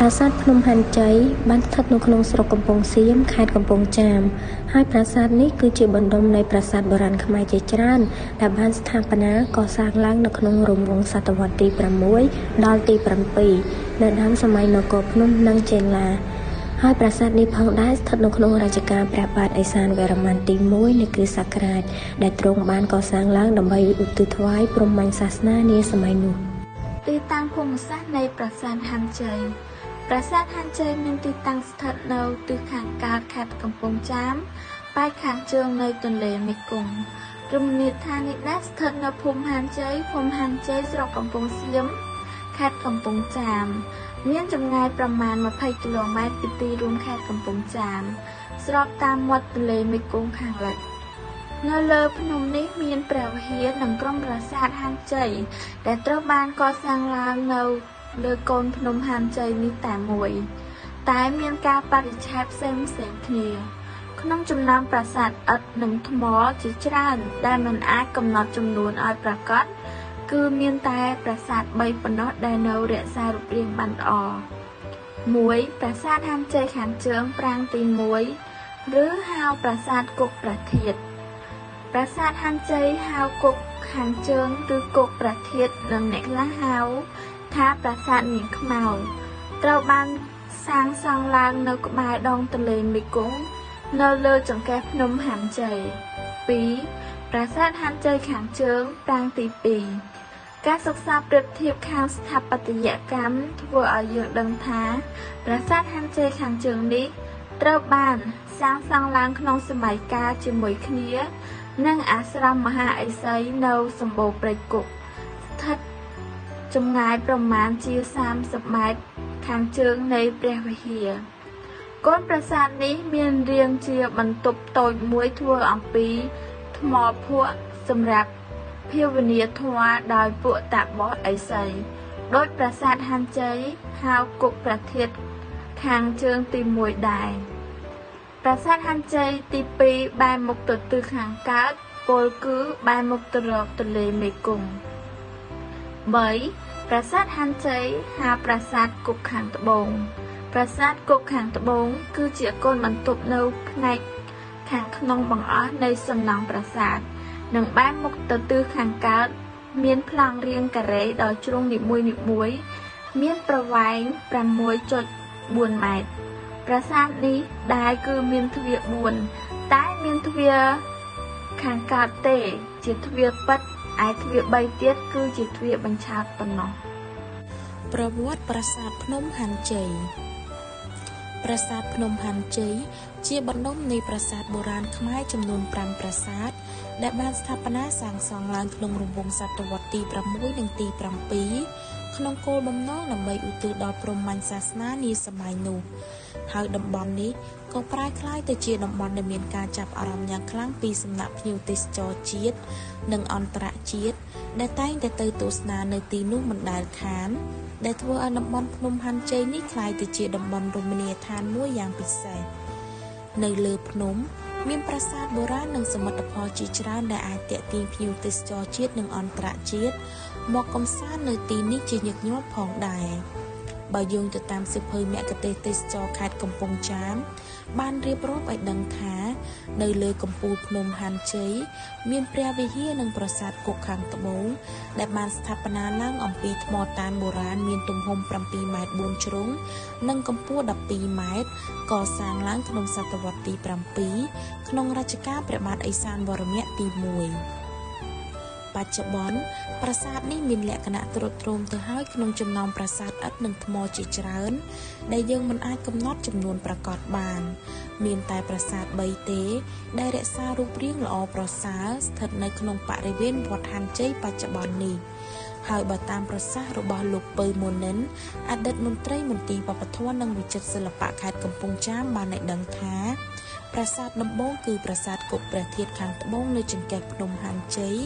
ប្រាសាទភ្នំហាន់ជ័យបានស្ថិតនៅក្នុងស្រុកកំពង់សៀមខេត្តកំពង់ចាមហើយប្រាសាទនេះគឺជាបណ្ដុំនៃប្រាសាទបុរាណខ្មែរជាច្រើនដែលបានស្ថាបនាកសាងឡើងនៅក្នុងរង្វង់សតវត្សទី6ដល់ទី7នៅដើមសម័យនគរភ្នំនិងចេនឡាហើយប្រាសាទនេះផងដែរស្ថិតនៅក្នុងរជ្ជកាលព្រះបាទឦសានវរ្ម័នទី1នៃគ្រិស្តសករាជដែលទ្រង់បានកសាងឡើងដើម្បីឧទ្ទិសថ្វាយព្រហ្មញ្ញសាសនានាសម័យនោះទីតាំងភូមិសាស្ត្រនៃប្រាសាទហាន់ជ័យប្រាសាទហាន់ជ័យមានទីតាំងស្ថិតនៅទិសខាងកើតខេត្តកំពង់ចាមប៉ែកខាងជើងនៃទន្លេមេគង្គរមណីយដ្ឋាននេះដែរស្ថិតនៅភូមិហាន់ជ័យស្រុកកំពង់សៀមខេត្តកំពង់ចាមមានចម្ងាយប្រមាណ20គីឡូម៉ែត្រពីទីរួមខេត្តកំពង់ចាមស្របតាមមាត់ទន្លេមេគង្គខាងលិចនៅលើភ្នំនេះមានព្រះវិហារនិងក្រុមប្រាសាទហាន់ជ័យដែលត្រូវបានកសាងឡើងនៅលើកូនភ្នំហាន់ជ័យនេះតែមួយតែមានការបរិច្ឆេទផ្សេងគ្នាក្នុងចំណោមប្រាសាទឥដ្ឋនិងថ្មជាច្រើនដែលមិនអាចកំណត់ចំនួនឲ្យប្រាកដគឺមានតែប្រាសាទ3ប៉ុណ្ណោះដែលនៅរក្សារូបរាងបានល្អ1ប្រាសាទហាន់ជ័យខាងជើងប្រាង្គទី1ឬហៅប្រាសាទគុកប្រធាតុប្រាសាទហាន់ជ័យហៅគុកខាងជើងឬគុកប្រធាតុនិងអ្នកខ្លះហៅថាប្រាសាទនាងខ្មៅត្រូវបានសាងសង់ឡើងនៅក្បែរដងទន្លេមេគង្គនៅលើចង្កេះភ្នំហាន់ជ័យ2ប្រាសាទហាន់ជ័យខាងជើងប្រាង្គទី2ការសិក្សាប្រៀបធៀបខាងស្ថាបត្យកម្មធ្វើឲ្យយើងដឹងថាប្រាសាទហាន់ជ័យខាងជើងនេះត្រូវបានសាងសង់ឡើងក្នុងសម័យកាលជាមួយគ្នានឹងអាស្រមមហាឥសីនៅសម្បូរព្រៃគុកស្ថិតចម្ងាយប្រមាណជា30ម៉ែត្រខាងជើងនៃព្រះវិហារកូនប្រាសាទនេះមានរាងជាបន្ទប់តូចមួយធ្វើអំពីថ្មភក់សម្រាប់ភាវនាធម៌ដោយពួកតាបសឥសីដោយប្រាសាទហាន់ជ័យហៅគុកប្រធាតុខាងជើងទី1ដែរប្រាសាទហាន់ជ័យទី2បែរមុខទៅទិសខាងកើតពោលគឺបែរមុខទៅរកទន្លេមេគង្គ3ប្រាសាទហាន់ជ័យហៅប្រាសាទគុកខាងត្បូងប្រាសាទគុកខាងត្បូងគឺជាកូនបន្ទប់នៅផ្នែកខាងក្នុងបង្អស់នៃសំណង់ប្រាសាទនិងបែរមុខទៅទិសខាងកើតមានប្លង់រាងការ៉េដោយជ្រុងនីមួយៗមានប្រវែង 6.4 ម៉ែត្រប្រាសាទនេះដែរគឺមានទ្វារ4តែមានទ្វារខាងកើតទេជាទ្វារពិតឯទ្វារ3ទៀតគឺជាទ្វារបញ្ឆោតប៉ុណ្ណោះប្រវត្តិប្រាសាទភ្នំហាន់ជ័យប្រាសាទភ្នំហាន់ជ័យជាបណ្ដុំនៃប្រាសាទបុរាណខ្មែរចំនួន5ប្រាសាទដែលបានស្ថាបនាសាងសង់ឡើងក្នុងរង្វង់សតវត្សទី6និងទី7ក្នុងគោលបំណងដើម្បីឧទ្ទិសដល់ព្រហ្មញ្ញសាសនានាសម័យនោះហើយតំបន់នេះក៏ប្រែក្លាយទៅជាតំបន់ដែលមានការចាប់អារម្មណ៍យ៉ាងខ្លាំងពីសំណាក់ភ្ញៀវទេសចរជាតិនិងអន្តរជាតិដែលតែងតែទៅទស្សនានៅទីនោះមិនដែលខានដែលធ្វើឲ្យតំបន់ភ្នំហាន់ជ័យនេះក្លាយទៅជាតំបន់រមណីយដ្ឋានមួយយ៉ាងពិសេសនៅលើភ្នំមានប្រាសាទបុរាណនិងសមិទ្ធផលជាច្រើនដែលអាចទាក់ទាញភ្ញៀវទេសចរជាតិនិងអន្តរជាតិមកកម្សាន្តនៅទីនេះជាញឹកញាប់ផងដែរបើយោងទៅតាមសិភៅមគ្គុទ្ទេសក៍ទេសចរខេត្តកំពង់ចាមបានរៀបរាប់ឲ្យដឹងថានៅលើកំពូលភ្នំហាន់ជ័យមានព្រះវិហារនិងប្រាសាទគុកខាងត្បូងដែលបានស្ថាបនាឡើងអំពីថ្មតានបុរាណមានទំហំ7ម៉ែត្រ4ជ្រុងនិងកម្ពស់12ម៉ែត្រកសាងឡើងក្នុងសតវត្សទី7ក្នុងរជ្ជកាលព្រះបាទឦសានវរ្ម័នទី1បច្ចុប្បន្នប្រាសាទនេះមានលក្ខណៈទ្រុឌទ្រោមទៅហើយក្នុងចំណោមប្រាសាទឥដ្ឋនិងថ្មជាច្រើនដែលយើងមិនអាចកំណត់ចំនួនប្រាកដបានមានតែប្រាសាទ3ទេដែលរក្សារូបរាងល្អប្រសើរស្ថិតនៅក្នុងបរិវេណវត្តហាន់ជ័យបច្ចុប្បន្ននេះហើយបើតាមប្រសាសន៍របស់លោកពៅមុននិនអតីតមន្ត្រីមន្ទីរវប្បធម៌និងវិចិត្រសិល្បៈខេត្តកំពង់ចាមបានឲ្យដឹងថាប្រាសាទដំបូងគឺប្រាសាទគុកព្រះធាតុខាងត្បូងនៅចង្កេះភ្នំហាន់ជ័យ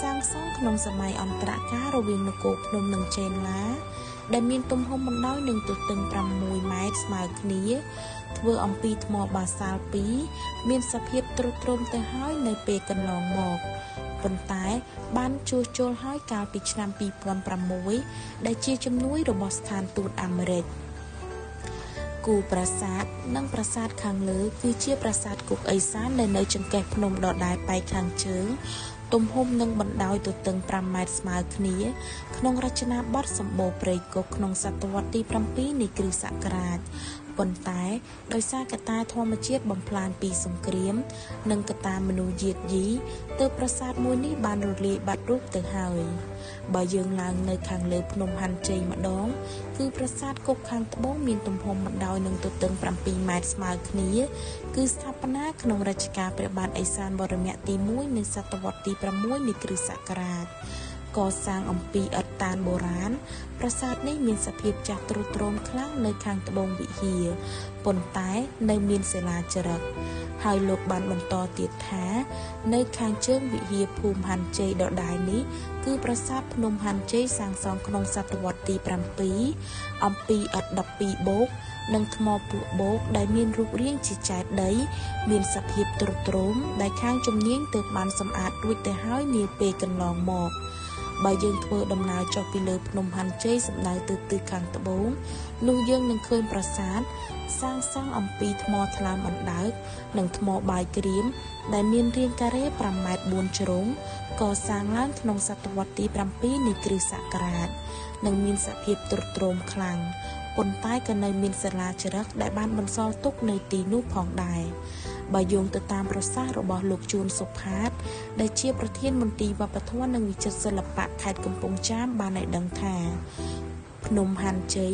សាងសង់ក្នុងសម័យអន្តរកាលរវាងនគរភ្នំនិងចេនឡាដែលមានទំហំបណ្ដោយនិងទទឹង6ម៉ែត្រស្មើគ្នាធ្វើអំពីថ្មបាសាល់2មានសភាពទ្រុឌទ្រោមទៅហើយនៅពេលកន្លងមកប៉ុន្តែបានជួសជុលហើយកាលពីឆ្នាំ2006ដែលជាជំនួយរបស់ស្ថានទូតអាមេរិក ប គូប្រាសាទនិងប្រាសាទខាងលើគឺជាប្រាសាទគុកអេសានដែលនៅចង្កេះភ្នំដដែលប៉ែកខាងជើងទំហំនិងបណ្ដោយទទឹង5ម៉ែត្រស្មើគ្នាក្នុងរចនាបថសម្បូរព្រៃគុកក្នុងសតវត្សទី7នៃគ្រិស្តសករាជប៉ុន្តែដោយសារកត្តាធម្មជាតិបំផ្លាញពីសង្គ្រាមនិងកត្តាមនុស្សយាតយីទើបប្រាសាទមួយនេះបានរលាយបាត់រូបទៅហើយបើយើងឡើងនៅខាងលើភ្នំហាន់ជ័យម្ដងគឺប្រាសាទគុកខាងត្បូងមានទំហំបណ្ដោយនិងទទឹង7ម៉ែត្រស្មើគ្នាគឺស្ថាបនាក្នុងរជ្ជកាលព្រះបាទឦសានវរមៈទី1នៃសតវត្សទី6នៃគ្រិស្តសករាជកសាងអំពីឥដ្ឋតានបុរាណប្រាសាទនេះមានសភាពចាស់ទ្រុឌទ្រោមខ្លាំងនៅខាងត្បូងវិហារប៉ុន្តែនៅមានសិលាចារឹកហើយលោកបានបន្តទៀតថានៅខាងជើងវិហារភូមិហាន់ជ័យដដែលនេះគឺប្រាសាទភ្នំហាន់ជ័យសាងសង់ក្នុងសតវត្សទី7អំពីឥដ្ឋ12បូកនិងថ្មពួកបូកដែលមានរូបរាងជាចេតិយមានសភាពទ្រុឌទ្រោមដែលខាងជំនាញទើបបានសម្អាតរួចទៅហើយនាពេលកន្លងមកបើយើងធ្វើដំណើរចុះពីលើភ្នំហាន់ជ័យសំដៅទៅទិសខាងត្បូងនោះយើងនឹងឃើញប្រាសាទសាងសង់អំពីថ្មថ្លើមអណ្ដើកនិងថ្មបាយក្រៀមដែលមានរាងការ៉េ5ម៉ែត្រ4ជ្រុងកសាងឡើងក្នុងសតវត្សទី7នៃគ្រិស្តសករាជនិងមានសភាពទ្រុឌទ្រោមខ្លាំងប៉ុន្តែក៏នៅមានសិលាចារឹកដែលបានបន្សល់ទុកនៅទីនោះផងដែរបើយោងទៅតាមប្រសាសន៍របស់លោកជួនសុផាតដែលជាប្រធានមន្ទីរវប្បធម៌និងវិចិត្រសិល្បៈខេត្តកំពង់ចាមបានឲ្យដឹងថាភ្នំហាន់ជ័យ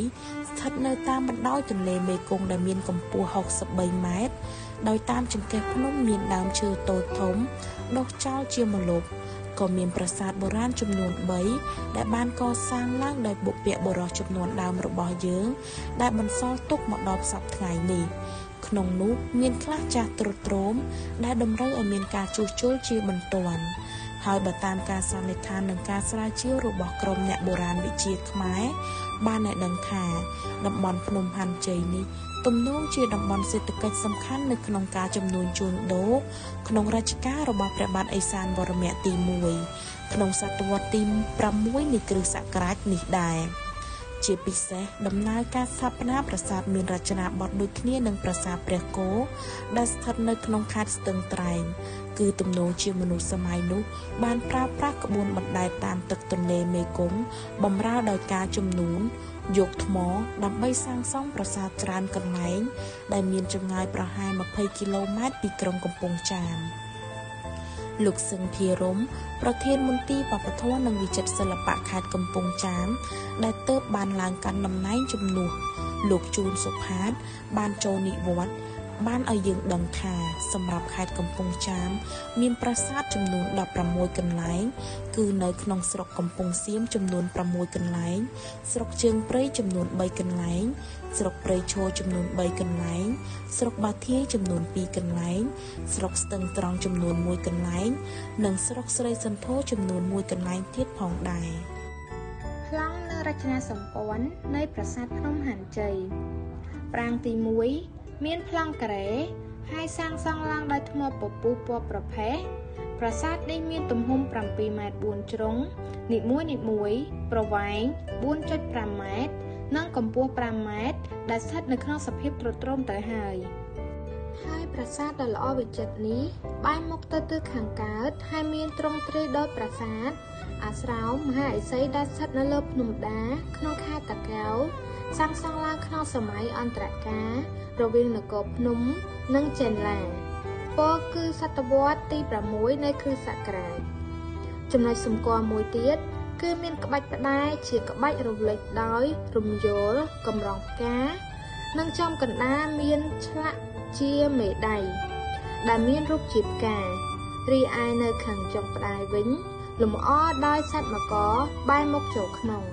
ស្ថិតនៅតាមបណ្ដោយទន្លេមេគង្គដែលមានកម្ពស់63ម៉ែត្រដោយតាមចង្កេះភ្នំមានដើមឈើតូចធំដុះចោលជាម្លប់ក៏មានប្រាសាទបុរាណចំនួន3ដែលបានកសាងឡើងដោយបុព្វបុរសចំនួនដើមរបស់យើងដែលបន្សល់ទុកមកដល់សព្វថ្ងៃនេះក្នុងនោះមានខ្លះចាស់ទ្រុឌទ្រោមដែលតម្រូវឲ្យមានការជួសជុលជាបន្ទាន់ហើយបើតាមការសន្និដ្ឋាននិងការស្រាវជ្រាវរបស់ក្រុមអ្នកបុរាណវិទ្យាខ្មែរបានឲ្យដឹងថាតំបន់ភ្នំហាន់ជ័យនេះទំនងជាតំបន់សេដ្ឋកិច្ចសំខាន់នៅក្នុងការជំនួញជួញដូរក្នុងរជ្ជកាលរបស់ព្រះបាទឦសានវរមៈទី1ក្នុងសតវត្សទី6នៃគ្រិស្តសករាជនេះដែរជាពិសេសដំណើរការស្ថាបនាប្រាសាទមានរចនាបថដូចគ្នានឹងប្រាសាទព្រះគោដែលស្ថិតនៅក្នុងខេត្តស្ទឹងត្រែងគឺទំនងជាមនុស្សសម័យនោះបានប្រើប្រាស់ក្បួនបណ្ដែតតាមទឹកទន្លេមេគង្គបម្រើដោយការជំនួនយកថ្មដើម្បីសាងសង់ប្រាសាទច្រើនកន្លែងដែលមានចម្ងាយប្រហែល20គីឡូម៉ែត្រពីក្រុងកំពង់ចាមលោកសឹងភិរមប្រធានមន្ទីរវប្បធម៌និងវិចិត្រសិល្បៈខេត្តកំពង់ចាមដែលទើបបានឡើងកាន់តំណែងជំនួសលោកជួនសុផាតបានចូលនិវត្តន៍បានឲ្យយើងដឹងថាសម្រាប់ខេត្តកំពង់ចាមមានប្រាសាទចំនួន16កន្លែងគឺនៅក្នុងស្រុកកំពង់សៀមចំនួន6កន្លែងស្រុកជើងព្រៃចំនួន3កន្លែងស្រុកព្រៃឈរចំនួន3កន្លែងស្រុកបាធាយចំនួន2កន្លែងស្រុកស្ទឹងត្រង់ចំនួន1កន្លែងនិងស្រុកស្រីសន្ធរចំនួន1កន្លែងទៀតផងដែរប្លង់នៅរចនាសម្ព័ន្ធនៃប្រាសាទភ្នំហាន់ជ័យប្រាង្គទី1មានប្លង់ការ៉េហើយសាងសង់ឡើងដោយថ្មពពុះពណ៌ប្រផេះប្រាសាទនេះមានទំហំ7ម៉ែត្រ4ជ្រុងនីមួយប្រវែង 4.5 ម៉ែត្រនិងកម្ពស់5ម៉ែត្រដែលស្ថិតនៅក្នុងសភាពទ្រុឌទ្រោមទៅហើយប្រាសាទដ៏ល្អវិចិត្រនេះបែរមុខទៅទិសខាងកើតហើយមានទ្រង់ទ្រាយដោយប្រាសាទអាស្រោមមហាឥសីដែលស្ថិតនៅលើភ្នំដាក្នុងខេត្តតាកែវសាងសង់ឡើងក្នុងសម័យអន្តរកាលរវាងនគរភ្នំនិងចេនឡាពោលគឺសតវត្សទី6នៃគ្រិស្តសករាជចំណុចសម្គាល់មួយទៀតគឺមានក្បាច់ផ្តែរជាក្បាច់រលេចដោយរំយោលកម្រងផ្កានិងចំកណ្ដាលមានឆ្លាក់ជាមេដៃដែលមានរូបជាផ្ការីឯនៅខាងចុងផ្តែរវិញលម្អដោយសត្វមកបែរមុខចូលក្នុង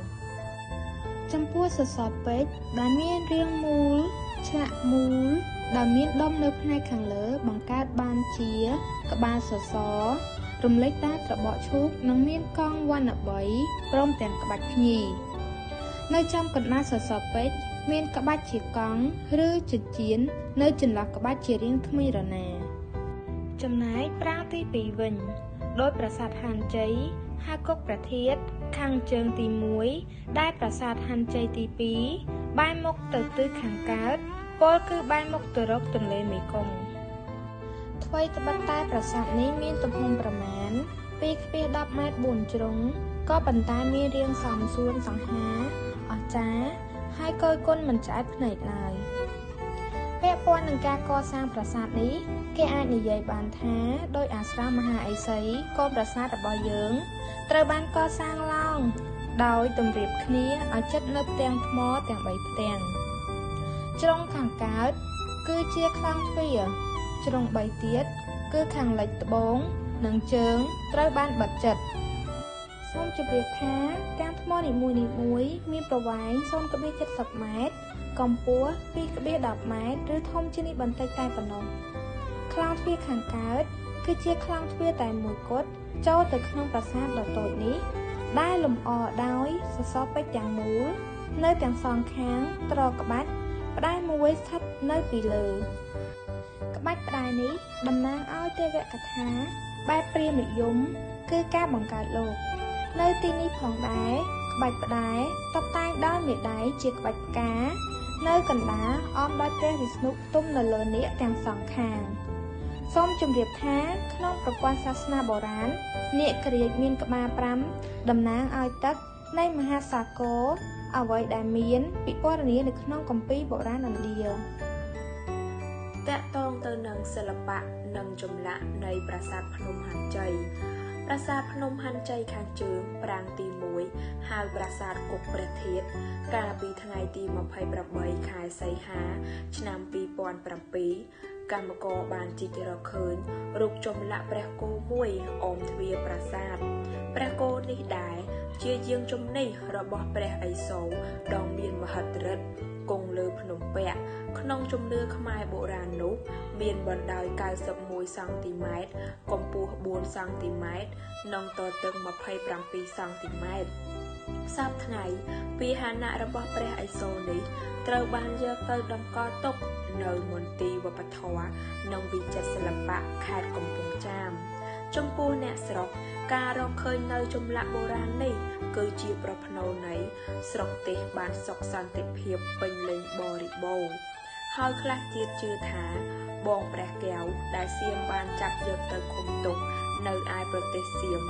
ចំពោះសសរពេជ្រដែលមានរាងមូលឆ្លាក់មូលដែលមានដុំនៅផ្នែកខាងលើបង្កើតបានជាក្បាលសសររំលេចតែត្របកឈូកនិងមានកងវណ្ណ3ព្រមទាំងក្បាច់ភ្ញីនៅចំកណ្ដាលសសរពេជ្រមានក្បាច់ជាកង់ឬចិញ្ចៀននៅចន្លោះក្បាច់ជារាងថ្មីរណាចំណែកប្រាង្គទី2វិញដោយប្រាសាទហាន់ជ័យហើយគុកប្រធាតខាងជើងទី1ដែលប្រាសាទហាន់ជ័យទី2បែរមុខទៅទិសខាងកើត ពលគឺបែរមុខទៅរកទន្លេមេគង្គថ្វីត្បិតតែប្រាសាទនេះមានទំហំប្រមាណ 2.10 ម៉ែត្រ 4 ជ្រុងក៏ប៉ុន្តែមានរាងសមសួនសង្ហាអស្ចារ្យហើយគយគន់មិនឆ្អែតភ្នែកឡើយពាក់ព័ន្ធនឹងការកសាងប្រាសាទនេះគេអាចនិយាយបានថាដោយអាស្រមមហាឥសីកូនប្រាសាទរបស់យើងត្រូវបានកសាងឡើងដោយទម្រាបគ្នាឲ្យជិតនៅផ្ទាំងថ្មទាំង3ផ្ទាំងជ្រុងខាងកើតគឺជាក្លោងទ្វារជ្រុង3ទៀតគឺខាងលិចត្បូងនិងជើងត្រូវបានបិទជិតសូមជម្រាបថាទាំងថ្មនីមួយៗមានប្រវែង 0.70 ម៉ែត្រកម្ពស់ 2.10 ម៉ែត្រឬធំជាងនេះបន្តិចតែប៉ុណ្ណោះក្លោងទ្វារខាងកើតគឺជាក្លោងទ្វារតែមួយគត់ចូលទៅក្នុងប្រាសាទដ៏តូចនេះដែលលម្អដោយសសរពេជ្រទាំងមូលនៅទាំងសងខាងត្រក្បាច់ផ្តែរមួយស្ថិតនៅពីលើក្បាច់ផ្តែរនេះតំណាងឲ្យទេវកថាបែបព្រាហ្មណ៍និយមគឺការបង្កើតលោកនៅទីនេះផងដែរក្បាច់ផ្តែរតុបតែងដោយមេដៃជាក្បាច់ផ្កានៅកណ្ដាលអមដោយព្រះវិស្ណុផ្ទុំនៅលើនាគទាំងសងខាងសូមជម្រាបថាក្នុងប្រព័ន្ធសាសនាបុរាណនាគក្រាចមានក្បាល 5 តំណាងឲ្យទឹកនៃមហាសាគរអ្វីដែលមានពិពណ៌នានៅក្នុងគម្ពីរបុរាណឥណ្ឌាតាក់ទងទៅនឹងសិល្បៈនិងចម្លាក់នៃប្រាសាទភ្នំហាន់ជ័យប្រាសាទភ្នំហាន់ជ័យខាងជើងប្រាង្គទី 1 ហៅប្រាសាទគុកព្រះធាតុកាលពីថ្ងៃទី 28 ខែសីហា ឆ្នាំ 2007 កម្មករបានជីករកឃើញរូបចម្លាក់ព្រះគោមួយអមទ្វារប្រាសាទព្រះគោនេះដែរជាយាងជំនិះរបស់ព្រះឥសូរដ៏មានមហិទ្ធិឫទ្ធិគង់លើភ្នំពាក់ក្នុងជំនឿខ្មែរបុរាណនោះមានបណ្ដោយ91 សង់ទីម៉ែត្រកម្ពស់ 4 សង់ទីម៉ែត្រនិងទទឹង 27 សង់ទីម៉ែត្រសប្តាហ៍ថ្ងៃពាហនៈរបស់ព្រះឥសូរនេះត្រូវបានយកទៅតម្កល់ទុកនៅមន្ទីរវប្បធម៌និងវិចិត្រសិល្បៈខេត្តកំពង់ចាមចំពោះអ្នកស្រុកការរកឃើញនៅចម្លាក់បុរាណនេះគឺជាប្រផ្នូលនៃស្រុកទេសបានសុខសន្តិភាពពេញលេញបរិបូរណ៍ហើយខ្លះទៀតជឿថាបងព្រះកែវដែលសៀមបានចាប់យកទៅឃុំទុកនៅឯប្រទេសសៀម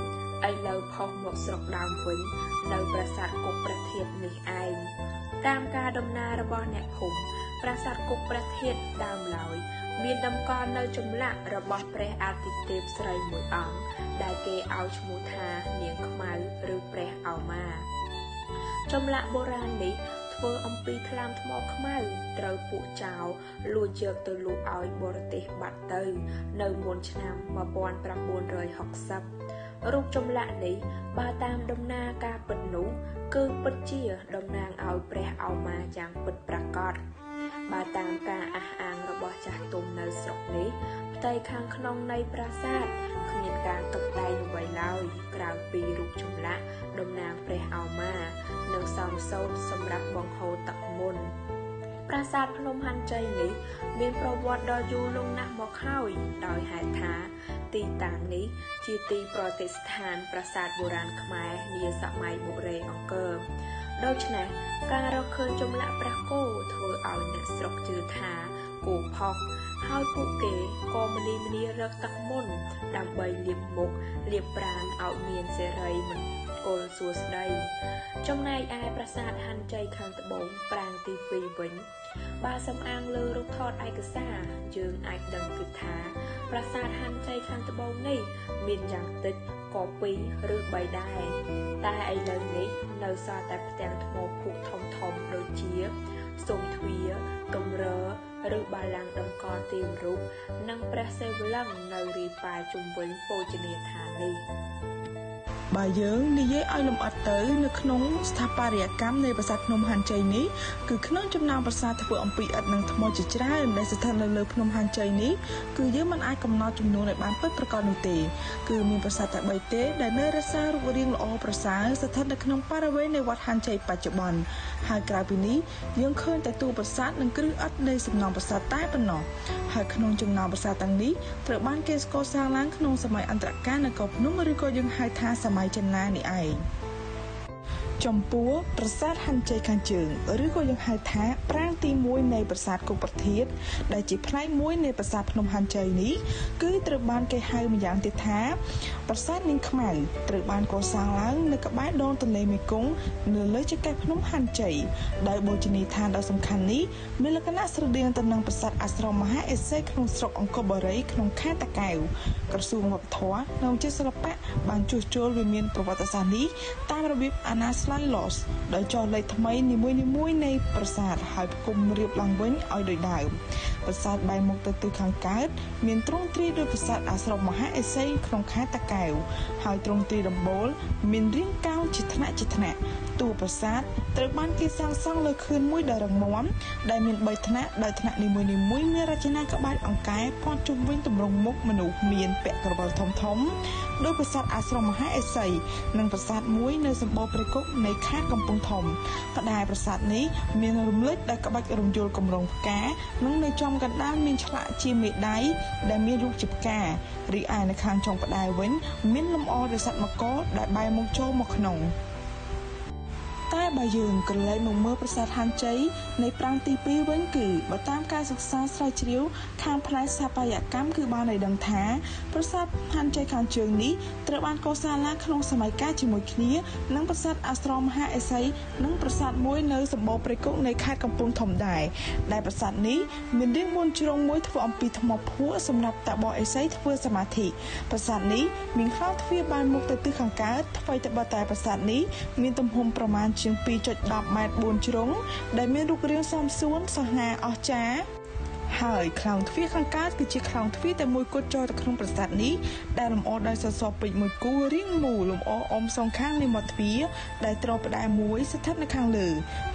ឥឡូវផុសមកស្រុកដើមវិញនៅប្រាសាទគុកព្រះធាតុនេះឯងតាមការដំណើររបស់អ្នកភូមិប្រាសាទគុកព្រះធាតុដើមឡើយមានតម្កល់នៅចម្លាក់របស់ព្រះអាទិទេពស្រីមួយអង្គដែលគេឲ្យឈ្មោះថានាងខ្មៅឬព្រះឱមាចម្លាក់បុរាណនេះធ្វើអំពីថ្លាមថ្មខ្មៅត្រូវពួកចៅលួចយកទៅលក់ឲ្យបរទេសបាត់ទៅនៅមុនឆ្នាំ 1960 រូបចម្លាក់នេះបើតាមដំណើរការពិតនោះគឺពិតជាតំណាងឲ្យព្រះឱមាយ៉ាងពិតប្រាកដបើតាមការអះអាងរបស់ចាស់ទុំនៅស្រុកនេះផ្ទៃខាងក្នុងនៃប្រាសាទគ្មានការតុបតែងអ្វីឡើយក្រៅពីរូបចម្លាក់តំណាងព្រះឱមានិងសំសូត្រសម្រាប់បង្ហូរទឹកមន្តប្រាសាទភ្នំហាន់ជ័យនេះមានប្រវត្តិដ៏យូរលង់ណាស់មកហើយដោយហេតុថាទីតាំងនេះជាទីប្រតិស្ថានប្រាសាទបុរាណខ្មែរនាសម័យបុរេអង្គរដូច្នេះការរកឃើញចម្លាក់ព្រះគោធ្វើឲ្យអ្នកស្រុកជឿថាគោផុសហើយពួកគេក៏ម្នីរកទឹកមន្តដើម្បីលាបមុខលាបប្រាណឲ្យមានសិរីមង្គលសួស្តីចំណែកឯប្រាសាទហាន់ជ័យខាងត្បូងប្រាង្គទី 2 វិញបើសំអាងលើរូបថតឯកសារយើងអាចដឹងពីថាប្រាសាទហាន់ជ័យខាងត្បូងនេះមានយ៉ាងតិចក៏2 ឬ 3 ដែរតែឥឡូវនេះនៅសល់តែផ្ទាំងថ្មភក់ធំៗដូចជាស៊ុមទ្វារកម្រើឬបាឡាំងតម្កល់ទៀមរូបនិងព្រះសិវលិង្គនៅរាយប៉ាយជុំវិញបូជនីយដ្ឋាននេះបើយើងនិយាយឲ្យលម្អិតទៅនៅក្នុងស្ថាបត្យកម្មនៃប្រាសាទភ្នំហាន់ជ័យនេះគឺក្នុងចំណោមប្រាសាទធ្វើអំពីឥដ្ឋនិងថ្មជាច្រើនដែលស្ថិតនៅលើភ្នំហាន់ជ័យនេះគឺយើងមិនអាចកំណត់ចំនួនឲ្យបានពិតប្រាកដនោះទេគឺមានប្រាសាទតែ3ទេដែលនៅរក្សារូបរាងល្អប្រសើរស្ថិតនៅក្នុងបរិវេណនៃវត្តហាន់ជ័យបច្ចុប្បន្នហើយក្រៅពីនេះយើងឃើញតែតួប្រាសាទនិងគ្រឹះឥដ្ឋនៃសំណង់ប្រាសាទតែប៉ុណ្ណោះហើយក្នុងចំណោមប្រាសាទទាំងនេះត្រូវបានគេកសាងឡើងក្នុងសម័យអន្តរកាលនគរភ្នំឬក៏យើងហៅថាសម័យចិនណានេះឯង ចំពោះប្រាសាទហាន់ជ័យខាងជើងឬក៏យើងហៅថាប្រាង្គទី1នៃប្រាសាទគោកប្រធានដែលជាផ្នែកមួយនៃប្រាសាទភ្នំហាន់ជ័យនេះគឺត្រូវបានគេហៅម្យ៉ាងទៀតថាប្រាសាទនាងខ្មៅត្រូវបានកសាងឡើងនៅក្បែរដងទន្លេមេគង្គនៅលើចង្កេះភ្នំហាន់ជ័យដោយបូជនីយដ្ឋានដ៏សំខាន់នេះមានលក្ខណៈស្រដៀងទៅនឹងប្រាសាទអាស្រមមហាឥសីក្នុងស្រុកអង្គរបូរីក្នុងខេត្តតាកែវក្រសួងវប្បធម៌និងវិចិត្រសិល្បៈបានជួសជុលវិមានប្រវត្តិសាស្ត្រនេះតាមរបៀបអាណាស្លាយឡូសដោយចុះលេខថ្មីនីមួយៗនៃប្រាសាទហើយផ្គុំរៀបឡើងវិញឲ្យដូចដើមប្រាសាទបែរមុខទៅទិសខាងកើតមានទ្រង់ទ្រាយដោយប្រាសាទអាស្រមមហាឥសីក្នុងខេត្តតាកែវហើយទ្រង់ទ្រាយដំបូលមានរាងកោងជាថ្នាក់តួប្រាសាទត្រូវបានគេសាងសង់លើខឿនមួយដ៏រឹងមាំដែលមាន3ថ្នាក់ដោយថ្នាក់នីមួយៗមានរចនាក្បាច់អង្កែព័ទ្ធជុំវិញទម្រង់មុខមនុស្សមានពាក់ក្រវិលធំៗដោយប្រាសាទអាស្រមមហាឥសីនិងប្រាសាទមួយនៅសម្បូរព្រៃគុកនៃខេត្តកំពង់ធំផ្តែរប្រាសាទនេះមានរំលេចដោយក្បាច់រំយោលកម្រងផ្កានិងនៅចំកណ្ដាលមានឆ្លាក់ជាមេដៃដែលមានរូបជាផ្ការីឯនៅខាងចុងផ្តែរវិញមានលម្អដោយសត្វមកុដដែលបែរមុខចូលមកក្នុងតែបើយើងក្រឡេកមកមើលប្រាសាទហាន់ជ័យនៃប្រាង្គទី2វិញគឺបើតាមការសិក្សាស្រាវជ្រាវខាងផ្នែកស្ថាបត្យកម្មគឺបានឲ្យដឹងថាប្រាសាទហាន់ជ័យខាងជើងនេះត្រូវបានកសាងឡើងក្នុងសម័យកាលជាមួយគ្នានឹងប្រាសាទអាស្រមមហាឥសីនិងប្រាសាទមួយនៅសម្បូរព្រៃគុកនៃខេត្តកំពង់ធំដែរដែលប្រាសាទនេះមានរាង4ជ្រុងមួយធ្វើអំពីថ្មភក់សម្រាប់តាបកឥសីធ្វើសមាធិប្រាសាទនេះមានខ្លោងទ្វារបែរមុខទៅទិសខាងកើតថ្មីត្បិតតែប្រាសាទនេះមានទំហំប្រមាណជាង 2.10 ម៉ែត្រ 4 ជ្រុងដែលមានរូបរាងសមសួនសង្ហាអស្ចារ្យហើយខ្លោងទ្វារខាងកើតគឺជាខ្លោងទ្វារតែមួយគត់ចូលទៅក្នុងប្រាសាទនេះដែលលម្អដោយសសរពេជ្រមួយគូរាងមូលលម្អអមសងខាងនៃមាត់ទ្វារដែលទ្រផ្តែរមួយស្ថិតនៅខាងលើ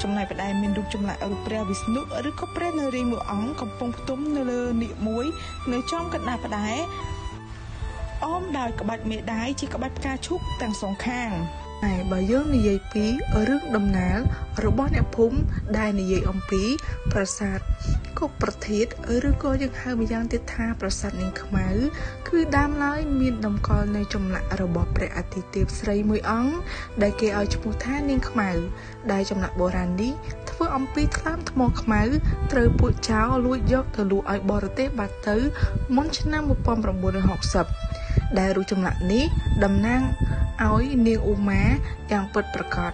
ចំណែកផ្តែរមានរូបចម្លាក់រូបព្រះវិស្ណុឬក៏ព្រះនរាយណ៍មួយអង្គកំពុងផ្ទុំនៅលើនាគមួយនៅចំកណ្ដាលផ្តែរអមដោយក្បាច់មេដាយជាក្បាច់ផ្កាឈូកទាំងសងខាងតែបើយើងនិយាយពីរឿងដំណើររបស់អ្នកភូមិដែលនិយាយអំពីប្រាសាទគោកប្រធានឬក៏យើងហៅម្យ៉ាងទៀតថាប្រាសាទនាងខ្មៅគឺដើមឡើយមានតម្កល់នៅចម្លាក់របស់ព្រះអាទិទេពស្រីមួយអង្គដែលគេឲ្យឈ្មោះថានាងខ្មៅដែលចម្លាក់បុរាណនេះធ្វើអំពីថ្លើមថ្មខ្មៅត្រូវពួកចៅលួចយកទៅលក់ឲ្យបរទេសបាត់ទៅមុនឆ្នាំ1960ដែលរូបចម្លាក់នេះតំណាងឲ្យនាងឧមាយ៉ាងពិតប្រាកដ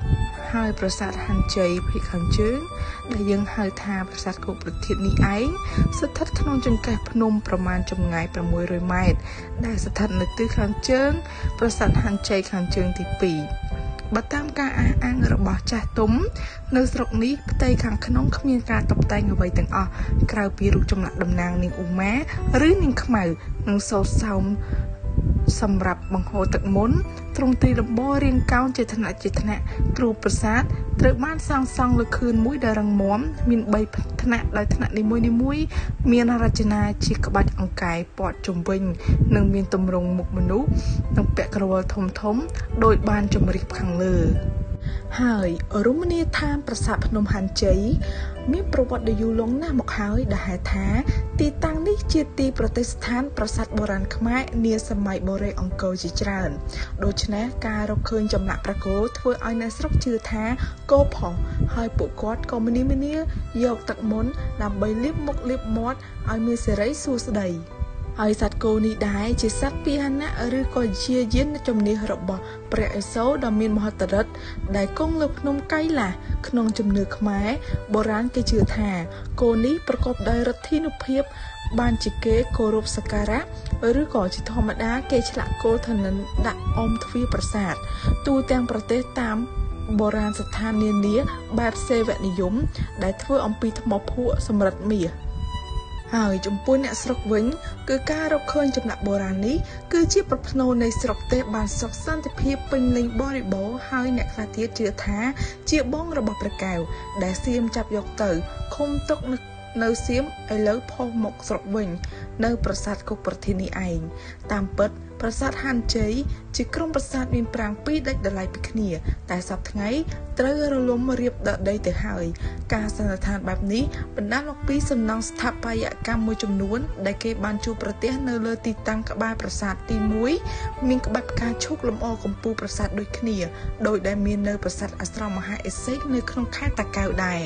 ហើយប្រាសាទហាន់ជ័យភាគខាងជើងដែលយើងហៅថាប្រាសាទគោកប្រធាននេះឯងស្ថិតក្នុងចង្កេះភ្នំប្រមាណចម្ងាយ600ម៉ែត្រដែលស្ថិតនៅទិសខាងជើងប្រាសាទហាន់ជ័យខាងជើងទី2បើតាមការអះអាងរបស់ចាស់ទុំនៅស្រុកនេះផ្ទៃខាងក្នុងគ្មានការតុបតែងអ្វីទាំងអស់ក្រៅពីរូបចម្លាក់តំណាងនាងឧមាឬនាងខ្មៅនិងសូត្រសោមសម្រាប់បង្ហូរទឹកមន្តទ្រង់ទ្រាយដំបូលរាងកោងជាថ្នាក់គ្រូប្រាសាទត្រូវបានសាងសង់លើខឿនមួយដែលរឹងមាំមាន3ថ្នាក់ដោយថ្នាក់នីមួយៗមានរចនាជាក្បាច់អង្កែព័ទ្ធជុំវិញនិងមានទម្រង់មុខមនុស្សនិងពាក់ក្រវិលធំៗដោយបានជម្រាបខាងលើហើយរមណីយដ្ឋានប្រាសាទភ្នំហាន់ជ័យមានប្រវត្តិដ៏យូរលង់ណាស់មកហើយដែលហៅថាទីតាំងនេះជាទីប្រតិស្ថានប្រាសាទបុរាណខ្មែរនាសម័យបុរេអង្គរជាច្រើនដូច្នេះការរកឃើញចម្លាក់ព្រះគោធ្វើឲ្យអ្នកស្រុកជឿថាគោផុសហើយពួកគាត់ក៏ម្នីយកទឹកមន្តដើម្បីលាបមុខលាបមាត់ឲ្យមានសិរីសួស្តីហើយសត្វគោនេះដែរជាសត្វពាហនៈឬក៏ជាយានជំនិះរបស់ព្រះឥសូរដ៏មានមហិទ្ធិឫទ្ធិដែលគង់លើភ្នំកៃឡាសក្នុងជំនឿខ្មែរបុរាណគេជឿថាគោនេះប្រកបដោយឫទ្ធានុភាពបានជាគេគោរពសក្ការៈឬក៏ជាធម្មតាគេឆ្លាក់គោធនិនដាក់អមទ្វារប្រាសាទទូទាំងប្រទេសតាមបុរាណស្ថាននានាបែបសេវនិយមដែលធ្វើអំពីថ្មភក់សម្រិតមាសហើយចំពោះអ្នកស្រុកវិញគឺការរកឃើញចម្លាក់បុរាណនេះគឺជាប្រផ្នូលនៃស្រុកទេសបានសុខសន្តិភាពពេញលេញបរិបូរណ៍ហើយអ្នកខ្លះទៀតជឿថាជាបងរបស់ព្រះកែវដែលសៀមចាប់យកទៅឃុំទុកនៅ នៅសៀមឥឡូវផុសមកស្រុកវិញនៅប្រាសាទគុកប្រធាននេះឯងតាមពិតប្រាសាទហាន់ជ័យជាក្រុមប្រាសាទមានប្រាង្គពីរដាច់ដោយឡែកពីគ្នាតែសប្តាហ៍ថ្ងៃត្រូវរលំរៀបដកដីទៅហើយការសន្និដ្ឋានបែបនេះបណ្ដាលមកពីសំណង់ស្ថាបត្យកម្មមួយចំនួនដែលគេបានជួបប្រទះនៅលើទីតាំងក្បែរប្រាសាទទី1មានក្បាច់ផ្កាឈូកលម្អកំពូលប្រាសាទដូចគ្នាដោយដែលមាននៅប្រាសាទអាស្រមមហាឥសីនៅក្នុងខេត្តតាកែវដែរ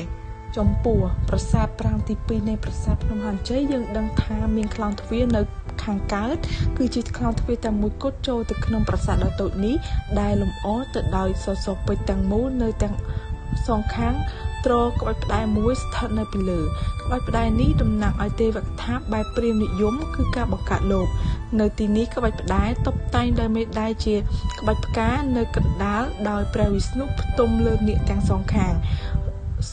ចំពោះប្រាសាទប្រាង្គទី2នៃប្រាសាទភ្នំហាន់ជ័យយើងដឹងថាមានក្លោងទ្វារនៅខាងកើតគឺជាក្លោងទ្វារតែមួយគត់ចូលទៅក្នុងប្រាសាទដ៏តូចនេះដែលលម្អទៅដោយសសរពេជ្រទាំងមូលនៅទាំងសងខាងទ្រក្បាច់ផ្តែរមួយស្ថិតនៅពីលើក្បាច់ផ្តែរនេះតំណាងឲ្យទេវកថាបែបព្រាហ្មណ៍និយមគឺការបង្កើតលោកនៅទីនេះក្បាច់ផ្តែរតុបតែងដោយមេដាយជាក្បាច់ផ្កានៅកណ្ដាលដោយព្រះវិស្ណុផ្ទុំលើនាគទាំងសងខាង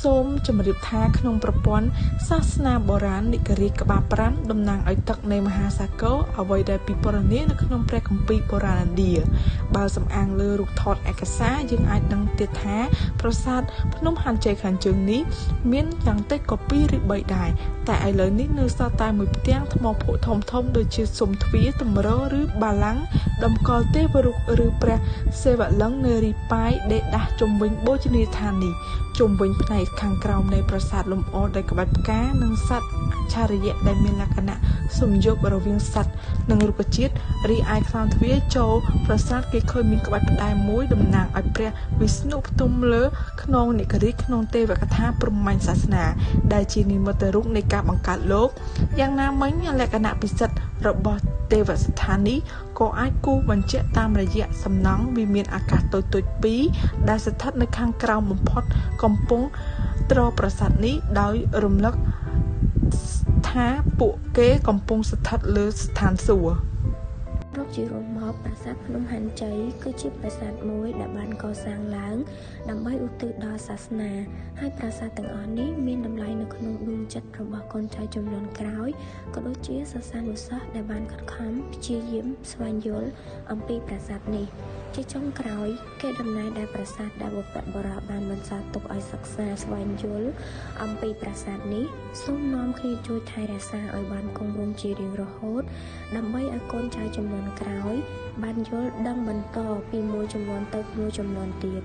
សូមជម្រាបថាក្នុងប្រព័ន្ធសាសនាបុរាណនិករាជក្បាល5តំណាងឲ្យទឹកនៃមហាសាគរអ្វីដែលពិពណ៌នានៅក្នុងព្រះគម្ពីរបុរាណឥណ្ឌាបើសំអាងលើរូបថតឯកសារយើងអាចដឹងទៀតថាប្រាសាទភ្នំហាន់ជ័យខាងជើងនេះមានយ៉ាងតិចក៏2ឬ3ដែរតែឥឡូវនេះនៅសល់តែមួយផ្ទាំងថ្មភក់ធំៗដូចជាស៊ុំទ្វារតម្រឬបាឡាំងតម្កល់ទេវរូបឬព្រះសិវលិង្គនៅរីប៉ាយដេដាស់ជុំវិញបូជនីយដ្ឋាននេះជុំវិញផ្នែកខាងក្រោមនៃប្រាសាទលម្អដោយក្បាច់ផ្កានិងសត្វអច្ឆរិយៈដែលមានលក្ខណៈសំយោគរវាងសត្វនិងរុក្ខជាតិរីឯក្លោងទ្វារចូលប្រាសាទគេឃើញមានក្បាច់ផ្តែរមួយតំណាងឲ្យព្រះវិស្ណុផ្ទុំលើខ្នងនិករាជក្នុងទេវកថាព្រហ្មញ្ញសាសនាដែលជានិមិត្តរូបនៃការបង្កើតលោកយ៉ាងណាមិញលក្ខណៈពិសិដ្ឋរបស់ទេវស្ថាននេះក៏អាចគូសបញ្ជាក់តាមរយៈសំណង់វាមានអាកាសតូចៗ2ដែលស្ថិតនៅខាងក្រោមបំផុតកំពុងទ្រប្រាសាទនេះដោយរំលឹកថាពួកគេកំពុងស្ថិតលើស្ថានសួគ៌រកជារួមមកប្រាសាទភ្នំហាន់ជ័យគឺជាប្រាសាទមួយដែលបានកសាងឡើងដើម្បីឧទ្ទិសដល់សាសនាហើយប្រាសាទទាំងអស់នេះមានតម្លៃនៅក្នុងដួងចិត្តរបស់កូនចៅជំនាន់ក្រោយក៏ដូចជាសិស្សានុសិស្សដែលបានខិតខំព្យាយាមស្វែងយល់អំពីប្រាសាទនេះជាចុងក្រោយគេដំណើរដែលប្រាសាទដែលបុព្វបុរសបានបន្សល់ទុកឲ្យសិក្សាស្វែងយល់អំពីប្រាសាទនេះសូមនាំគ្នាជួយថែរក្សាឲ្យបានគង់វង្សជារៀងរហូតដើម្បីឲ្យកូនចៅជំនាន់ក្រោយបានយល់ដឹងបន្តពីមួយជំនាន់ទៅមួយជំនាន់ទៀត